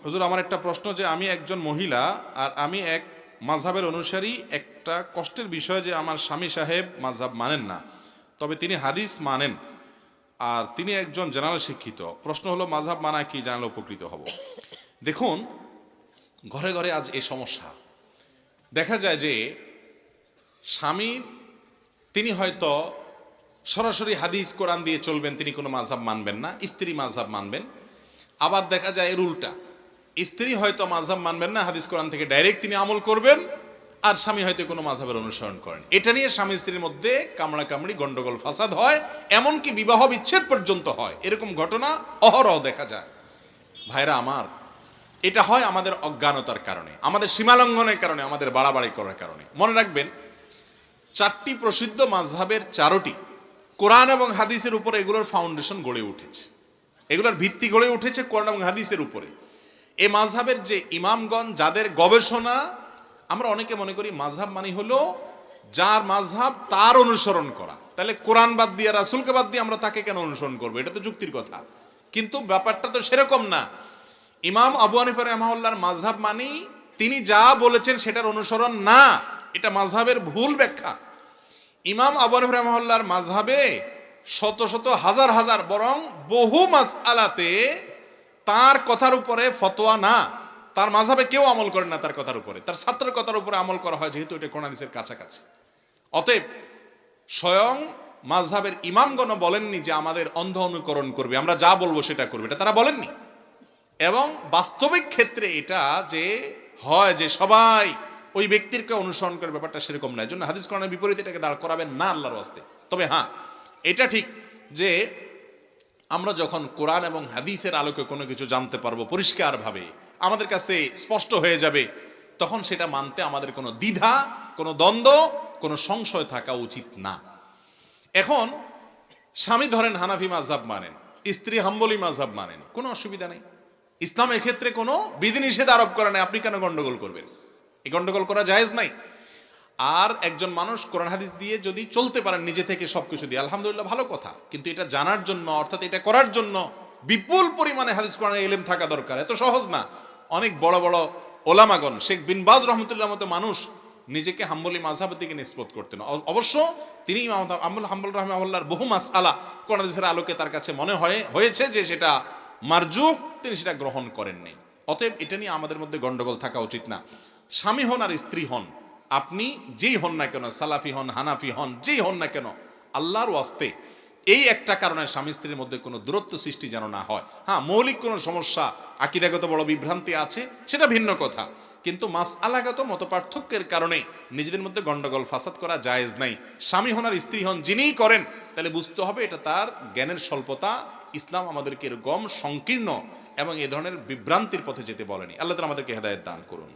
হুজুর, আমার একটা প্রশ্ন যে আমি একজন মহিলা আর আমি এক মাযহাবের অনুসারী। একটা কষ্টের বিষয় যে আমার স্বামী সাহেব মাযহাব মানেন না, তবে তিনি হাদিস মানেন আর তিনি একজন জেনারেল শিক্ষিত। প্রশ্ন হলো মাযহাব মানা কি, জানলে উপকৃত হব। দেখুন, ঘরে ঘরে আজ এই সমস্যা দেখা যায় যে স্বামী তিনি হয়তো সরাসরি হাদিস কোরআন দিয়ে চলবেন, তিনি কোনো মাযহাব মানবেন না, স্ত্রী মাযহাব মানবেন। আবার দেখা যায় এর উল্টা, স্ত্রী হয়তো মাযহাব মানবেন না, হাদিস কোরআন থেকে ডাইরেক্ট তিনি আমল করবেন, আর স্বামী হয়তো কোনো মাযহাবের অনুসরণ করেন। এটা নিয়ে স্বামী স্ত্রীর মধ্যে কামড়াকামড়ি, গন্ডগোল, ফাসাদ হয়, এমনকি বিবাহ বিচ্ছেদ পর্যন্ত হয়। এরকম ঘটনা অহরহ দেখা যায়। ভাইরা আমার, এটা হয় আমাদের অজ্ঞানতার কারণে, আমাদের সীমালঙ্ঘনের কারণে, আমাদের বাড়াবাড়ি করার কারণে। মনে রাখবেন, চারটি প্রসিদ্ধ মাযহাবের চারটি কোরআন এবং হাদিসের উপরে এগুলোর ফাউন্ডেশন গড়ে উঠেছে, এগুলোর ভিত্তি গড়ে উঠেছে কোরআন এবং হাদিসের উপরে। এই মাযহাবের যে ইমামগণ, যাদের গবেষণা, আমরা অনেকে মনে করি মাযহাব মানে হলো যার মাযহাব তার অনুসরণ করা। তাহলে কোরআন বাদ দিয়ে, রাসূলকে বাদ দিয়ে আমরা তাকে কেন অনুসরণ করবো? এটা তো যুক্তির কথা, কিন্তু ব্যাপারটা তো সেরকম না। ইমাম আবু হানিফা রাহিমাহুল্লাহর মাযহাব মানে তিনি যা বলেছেন সেটার অনুসরণ না, এটা মাযহাবের ভুল ব্যাখ্যা। ইমাম আবু হানিফা রাহিমাহুল্লাহর মাযহাবে শত শত হাজার হাজার, বরং বহু মাসআলাতে তার কথার উপরে ফতোয়া না, তার মাযহাবে কেউ আমল করে না তার কথার উপরে, তার ছাত্রের কথার উপরে আমল করা হয়, যেহেতু এটা কোরআন হাদিসের কাছাকাছি। অতএব স্বয়ং মাযহাবের ইমামগণ বলেননি যে আমাদের অন্ধ অনুকরণ করবে, আমরা যা বলবো সেটা করবে, এটা তারা বলেননি। এবং বাস্তবিক ক্ষেত্রে এটা যে হয় যে সবাই ওই ব্যক্তিরকে অনুসরণ করে, ব্যাপারটা সেরকম না। এই জন্য হাদিস কোরআনের বিপরীতে এটাকে দাঁড় করাবেন না আল্লাহর ওয়াস্তে। তবে হ্যাঁ, এটা ঠিক যে আমরা যখন কোরআন এবং হাদিসের আলোকে কোনো কিছু জানতে পারবো পরিষ্কারভাবে, আমাদের কাছে স্পষ্ট হয়ে যাবে, তখন সেটা মানতে আমাদের কোনো দ্বিধা, কোনো দ্বন্দ্ব, কোনো সংশয় থাকা উচিত না। এখন স্বামী ধরেন হানাফি মাযহাব মানেন, স্ত্রী হাম্বলি মাযহাব মানেন, কোনো অসুবিধা নেই। ইসলাম এক্ষেত্রে কোনো বিধিনিষেধ আরোপ করে নাই, আপনি কেন গন্ডগোল করবেন? এই গন্ডগোল করা জায়েজ নাই। আর একজন মানুষ কোরআন হাদিস দিয়ে যদি চলতে পারেন নিজে থেকে সবকিছু দিয়ে, আলহামদুলিল্লাহ, ভালো কথা। কিন্তু এটা জানার জন্য, অর্থাৎ এটা করার জন্য বিপুল পরিমাণে হাদিস কোরআনের ইলম থাকা দরকার। এত সহজ না। অনেক বড় বড় ওলামাগণ, শেখ বিন বাজ রহমতুল্লাহ মতো মানুষ নিজেকে হাম্বলি মাযহাবের দিকে নিসবত করতেন। অবশ্য তিনি হাম্বল রাহিমাহুল্লাহর বহু মাসআলা কোরআন হাদিসের আলোকে তার কাছে মনে হয়েছে যে সেটা মারজুহ, তিনি সেটা গ্রহণ করেননি। অতএব এটা নিয়ে আমাদের মধ্যে গন্ডগোল থাকা উচিত না। স্বামী হন আর স্ত্রী হন, আপনি যেই হন না কেন, সালাফি হন, হানাফি হন, যেই হন না কেন, আল্লাহর ওয়াস্তে এই একটা কারণে স্বামী স্ত্রীর মধ্যে কোনো দূরত্ব সৃষ্টি যেন না হয়। হ্যাঁ, মৌলিক কোনো সমস্যা, আকীদাগত বড় বিভ্রান্তি আছে, সেটা ভিন্ন কথা, কিন্তু মাসআলাগত মতপার্থক্যের কারণে নিজেদের মধ্যে গন্ডগোল ফাসাদ করা জায়েজ নাই। স্বামী হন আর স্ত্রী হন, যিনিই করেন, তাহলে বুঝতে হবে এটা তার জ্ঞানের স্বল্পতা। ইসলাম আমাদেরকে এরকম সংকীর্ণ এবং এ ধরনের বিভ্রান্তির পথে যেতে বলেনি। আল্লাহ তাআলা আমাদেরকে হেদায়েত দান করুন।